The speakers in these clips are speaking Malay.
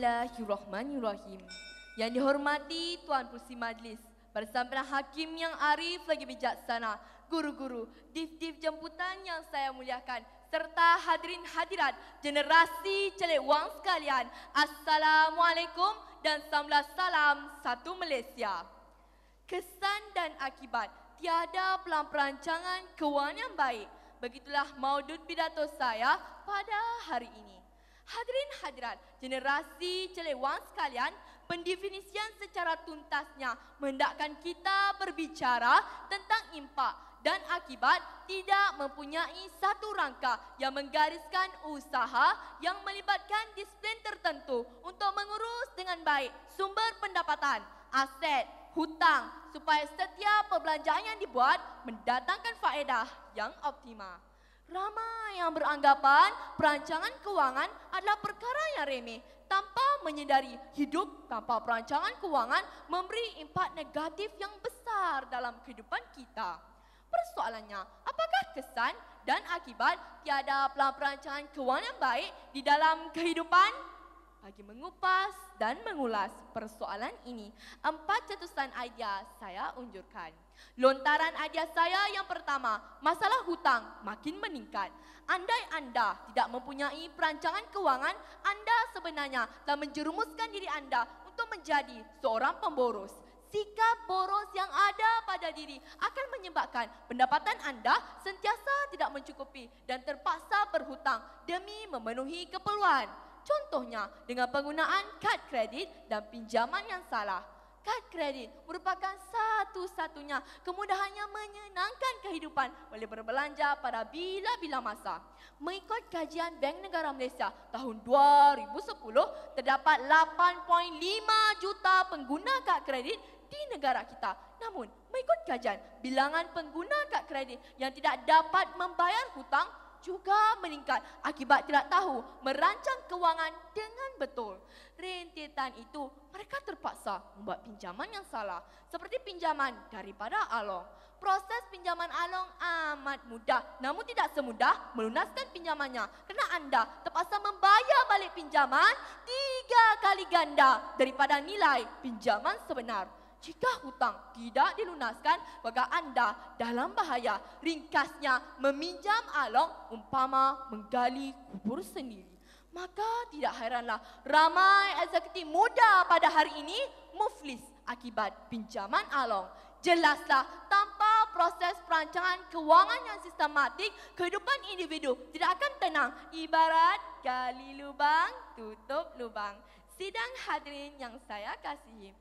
Bismillahirrahmanirrahim. Yang dihormati Tuan Pengerusi Majlis, bersama Hakim yang arif lagi bijaksana, guru-guru, dif-dif jemputan yang saya muliakan, serta hadirin hadirat generasi celik wang sekalian. Assalamualaikum dan salam satu Malaysia. Kesan dan akibat tiada perancangan kewangan yang baik. Begitulah maudud pidato saya pada hari ini. Hadirin hadirat generasi celik wang sekalian, pendefinisian secara tuntasnya menghendakkan kita berbicara tentang impak dan akibat tidak mempunyai satu rangka yang menggariskan usaha yang melibatkan disiplin tertentu untuk mengurus dengan baik sumber pendapatan, aset, hutang supaya setiap perbelanjaan yang dibuat mendatangkan faedah yang optimal. Ramai yang beranggapan perancangan kewangan adalah perkara yang remeh tanpa menyedari hidup tanpa perancangan kewangan memberi impak negatif yang besar dalam kehidupan kita. Persoalannya, apakah kesan dan akibat tiada perancangan kewangan yang baik di dalam kehidupan? Bagi mengupas dan mengulas persoalan ini, 4 cetusan idea saya unjurkan. Lontaran idea saya yang pertama, masalah hutang makin meningkat. Andai anda tidak mempunyai perancangan kewangan, anda sebenarnya telah menjerumuskan diri anda untuk menjadi seorang pemboros. Sikap boros yang ada pada diri akan menyebabkan pendapatan anda sentiasa tidak mencukupi dan terpaksa berhutang demi memenuhi keperluan. Contohnya dengan penggunaan kad kredit dan pinjaman yang salah. Kad kredit merupakan satu-satunya kemudahan yang menyenangkan kehidupan boleh berbelanja pada bila-bila masa. Mengikut kajian Bank Negara Malaysia tahun 2010, terdapat 8.5 juta pengguna kad kredit di negara kita. Namun, mengikut kajian, bilangan pengguna kad kredit yang tidak dapat membayar hutang juga meningkat akibat tidak tahu merancang kewangan dengan betul. Rentetan itu, mereka terpaksa membuat pinjaman yang salah, seperti pinjaman daripada Along. Proses pinjaman Along amat mudah, namun tidak semudah melunaskan pinjamannya kerana anda terpaksa membayar balik pinjaman 3 kali ganda daripada nilai pinjaman sebenar. Jika hutang tidak dilunaskan, maka anda dalam bahaya. Ringkasnya, meminjam Along umpama menggali kubur sendiri. Maka tidak heranlah ramai eksekutif muda pada hari ini muflis akibat pinjaman Along. Jelaslah tanpa proses perancangan kewangan yang sistematik, kehidupan individu tidak akan tenang. Ibarat gali lubang, tutup lubang. Sidang hadirin yang saya kasihi,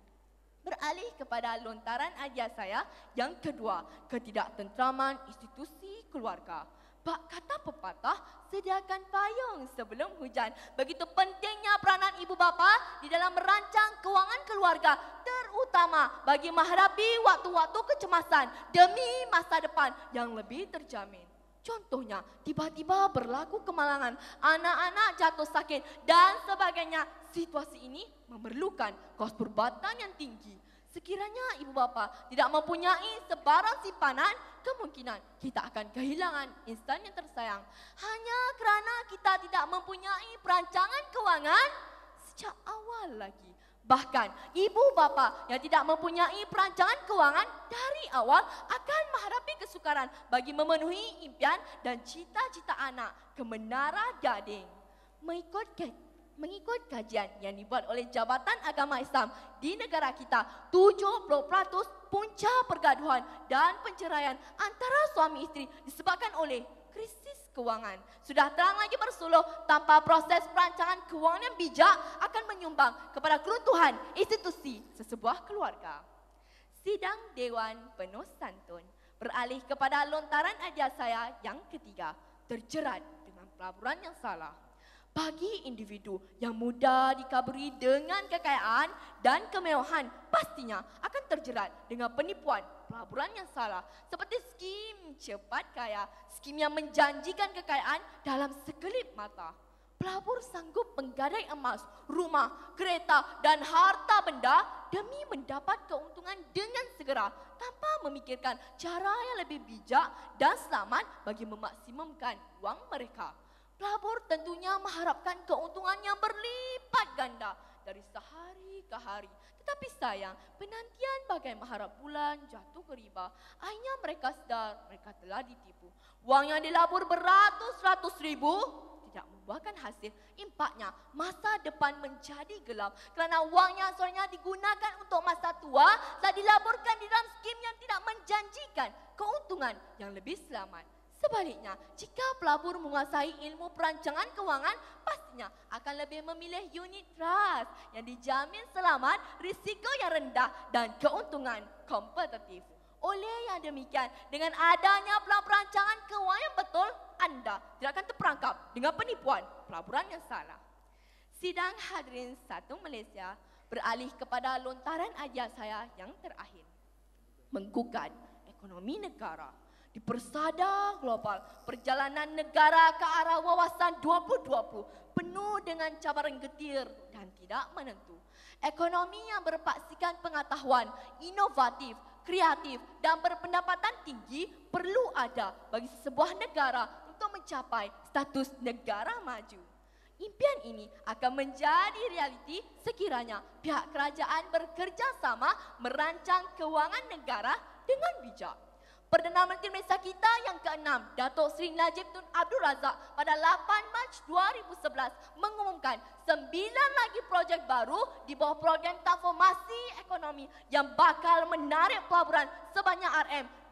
beralih kepada lontaran idea saya yang kedua, ketidaktentraman institusi keluarga. Bak kata pepatah, sediakan payung sebelum hujan. Begitu pentingnya peranan ibu bapa di dalam merancang kewangan keluarga, terutama bagi menghadapi waktu-waktu kecemasan demi masa depan yang lebih terjamin. Contohnya, tiba-tiba berlaku kemalangan, anak-anak jatuh sakit dan sebagainya. Situasi ini memerlukan kos perubatan yang tinggi. Sekiranya ibu bapa tidak mempunyai sebarang simpanan, kemungkinan kita akan kehilangan insan yang tersayang. Hanya kerana kita tidak mempunyai perancangan kewangan sejak awal lagi. Bahkan ibu bapa yang tidak mempunyai perancangan kewangan dari awal akan menghadapi kesukaran bagi memenuhi impian dan cita-cita anak ke Menara Gading. Mengikut kajian yang dibuat oleh Jabatan Agama Islam di negara kita, 70% punca pergaduhan dan perceraian antara suami isteri disebabkan oleh krisis kewangan. Sudah terang lagi bersuluh, tanpa proses perancangan kewangan yang bijak akan menyumbang kepada keruntuhan institusi sesebuah keluarga. Sidang Dewan penuh santun. Beralih kepada lontaran idea saya yang ketiga, terjerat dengan pelaburan yang salah. Bagi individu yang mudah dikaburi dengan kekayaan dan kemewahan, pastinya akan terjerat dengan penipuan pelaburan yang salah. Seperti skim cepat kaya, skim yang menjanjikan kekayaan dalam sekelip mata. Pelabur sanggup menggadai emas, rumah, kereta dan harta benda demi mendapat keuntungan dengan segera tanpa memikirkan cara yang lebih bijak dan selamat bagi memaksimumkan wang mereka. Pelabur tentunya mengharapkan keuntungan yang berlipat ganda dari sehari ke hari. Tetapi sayang, penantian bagai mengharap bulan jatuh ke riba. Akhirnya mereka sedar mereka telah ditipu. Wang yang dilabur beratus-ratus ribu tidak membuahkan hasil. Impaknya masa depan menjadi gelap kerana wang yang sebenarnya digunakan untuk masa tua telah dilaburkan di dalam skim yang tidak menjanjikan keuntungan yang lebih selamat. Sebaliknya, jika pelabur menguasai ilmu perancangan kewangan, pastinya akan lebih memilih unit trust yang dijamin selamat, risiko yang rendah dan keuntungan kompetitif. Oleh yang demikian, dengan adanya perancangan kewangan yang betul, anda tidak akan terperangkap dengan penipuan pelaburan yang salah. Sidang hadirin satu Malaysia beralih kepada lontaran ajar saya yang terakhir. Menggugat ekonomi negara. Di persada global, perjalanan negara ke arah wawasan 2020 penuh dengan cabaran getir dan tidak menentu. Ekonomi yang berpaksikan pengetahuan, inovatif, kreatif dan berpendapatan tinggi perlu ada bagi sebuah negara untuk mencapai status negara maju. Impian ini akan menjadi realiti sekiranya pihak kerajaan bekerjasama merancang kewangan negara dengan bijak. Perdana Menteri Malaysia kita yang ke-6, Datuk Seri Najib Tun Abdul Razak pada 8 Mac 2011 mengumumkan 9 lagi projek baru di bawah program transformasi ekonomi yang bakal menarik pelaburan sebanyak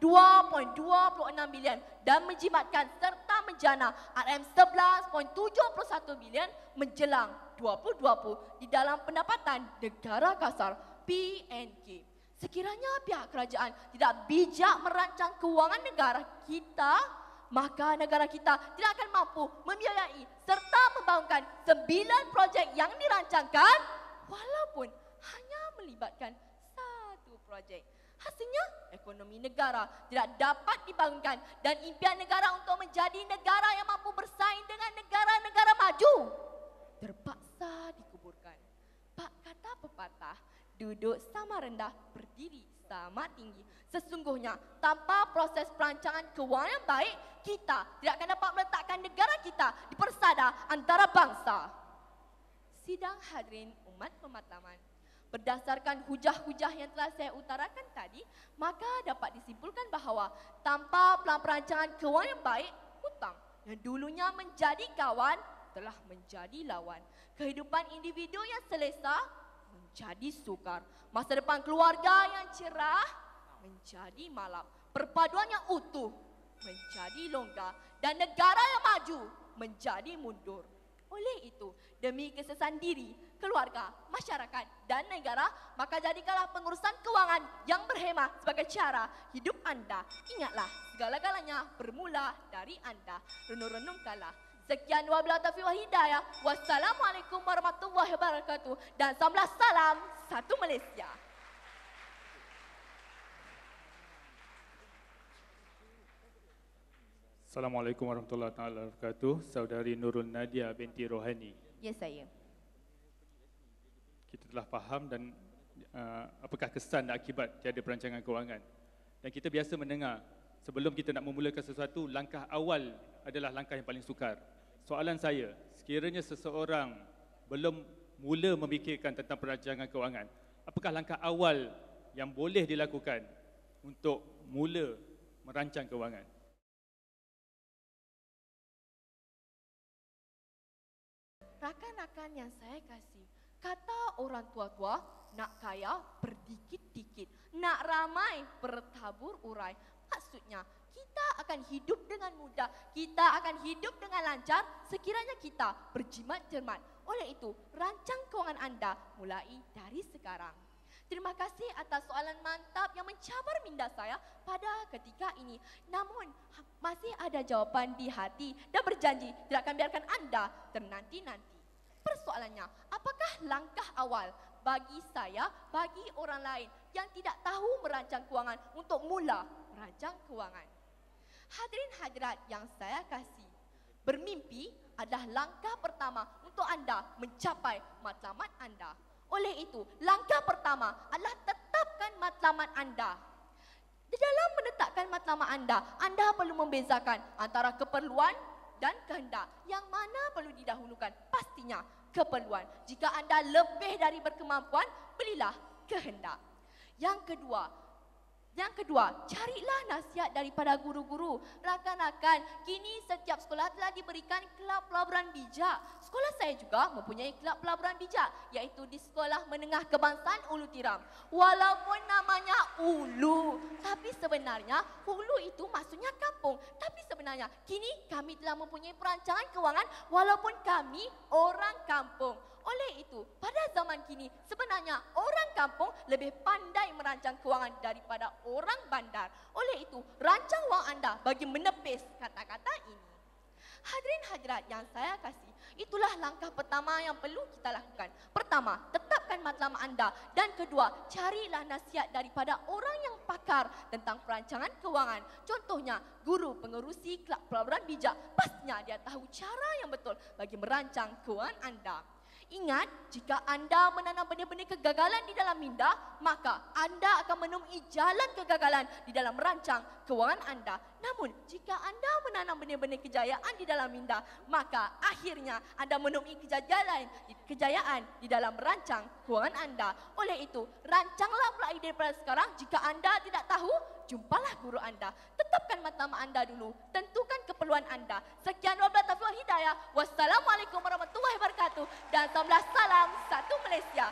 RM2.26 bilion dan menjimatkan serta menjana RM11.71 bilion menjelang 2020 di dalam pendapatan negara kasar PNK. Sekiranya pihak kerajaan tidak bijak merancang kewangan negara kita, maka negara kita tidak akan mampu membiayai serta membangunkan 9 projek yang dirancangkan walaupun hanya melibatkan satu projek. Hasilnya, ekonomi negara tidak dapat dibangunkan dan impian negara untuk menjadi negara yang mampu bersaing dengan negara-negara maju terpaksa dikuburkan. Pak kata pepatah, duduk sama rendah, berdiri sama tinggi. Sesungguhnya, tanpa proses perancangan kewangan yang baik, kita tidak akan dapat meletakkan negara kita di persada antara bangsa. Sidang hadirin umat pematlaman. Berdasarkan hujah-hujah yang telah saya utarakan tadi, maka dapat disimpulkan bahawa tanpa perancangan kewangan yang baik, hutang yang dulunya menjadi kawan telah menjadi lawan. Kehidupan individu yang selesa menjadi sukar. Masa depan keluarga yang cerah menjadi malam. Perpaduan yang utuh menjadi longgar dan negara yang maju menjadi mundur. Oleh itu, demi kesesahan diri, keluarga, masyarakat dan negara, maka jadikanlah pengurusan kewangan yang berhemah sebagai cara hidup anda. Ingatlah, segala-galanya bermula dari anda. Renung-renungkanlah. Sekian wabillahi taufiq wal hidayah. Wassalamualaikum warahmatullahi wabarakatuh. Dan salam satu Malaysia. Assalamualaikum warahmatullahi wabarakatuh. Saudari Nurul Nadia binti Rohani. Ya, saya. Kita telah faham dan apakah kesan dan akibat tiada perancangan kewangan. Dan kita biasa mendengar, sebelum kita nak memulakan sesuatu, langkah awal adalah langkah yang paling sukar. Soalan saya, sekiranya seseorang belum mula memikirkan tentang perancangan kewangan, apakah langkah awal yang boleh dilakukan untuk mula merancang kewangan? Rakan-rakan yang saya kasih, kata orang tua-tua, nak kaya berdikit-dikit, nak ramai bertabur urai. Maksudnya, kita akan hidup dengan mudah, kita akan hidup dengan lancar sekiranya kita berjimat cermat. Oleh itu, rancang kewangan anda mulai dari sekarang. Terima kasih atas soalan mantap yang mencabar minda saya pada ketika ini. Namun, masih ada jawapan di hati dan berjanji tidak akan biarkan anda ternanti-nanti. Persoalannya, apakah langkah awal bagi saya, bagi orang lain yang tidak tahu merancang kewangan untuk mula merancang kewangan? Hadirin hadirat yang saya kasih, bermimpi adalah langkah pertama untuk anda mencapai matlamat anda. Oleh itu, langkah pertama adalah tetapkan matlamat anda. Di dalam menetapkan matlamat anda perlu membezakan antara keperluan dan kehendak. Yang mana perlu didahulukan? Pastinya keperluan. Jika anda lebih dari berkemampuan, belilah kehendak. Yang kedua, carilah nasihat daripada guru-guru. Rakan-rakan, kini setiap sekolah telah diberikan kelab pelaburan bijak. Sekolah saya juga mempunyai kelab pelaburan bijak, iaitu di Sekolah Menengah Kebangsaan Ulu Tiram. Walaupun namanya Ulu, tapi sebenarnya Ulu itu maksudnya kampung. Tapi sebenarnya kini kami telah mempunyai perancangan kewangan walaupun kami orang kampung. Oleh itu, pada zaman kini sebenarnya orang kampung lebih pandai merancang kewangan daripada orang bandar. Oleh itu, rancang wang anda bagi menepis kata-kata ini. Hadirin hadirat yang saya kasih, itulah langkah pertama yang perlu kita lakukan. Pertama, tetapkan matlamat anda. Dan kedua, carilah nasihat daripada orang yang pakar tentang perancangan kewangan. Contohnya, guru pengerusi kelab pelaburan bijak. Pastinya dia tahu cara yang betul bagi merancang kewangan anda. Ingat, jika anda menanam benih-benih kegagalan di dalam minda, maka anda akan menemui jalan kegagalan di dalam merancang kewangan anda. Namun, jika anda menanam benih-benih kejayaan di dalam minda, maka akhirnya anda menemui kejayaan di dalam merancang kewangan anda. Oleh itu, rancanglah mulai daripada sekarang. Jika anda tidak tahu, jumpalah guru anda. Tetapkan matlamat anda dulu. Tentukan keperluan anda. Sekian wabillahi taufiq wal hidayah. Wassalamualaikum warahmatullahi wabarakatuh. Dan salam satu Malaysia.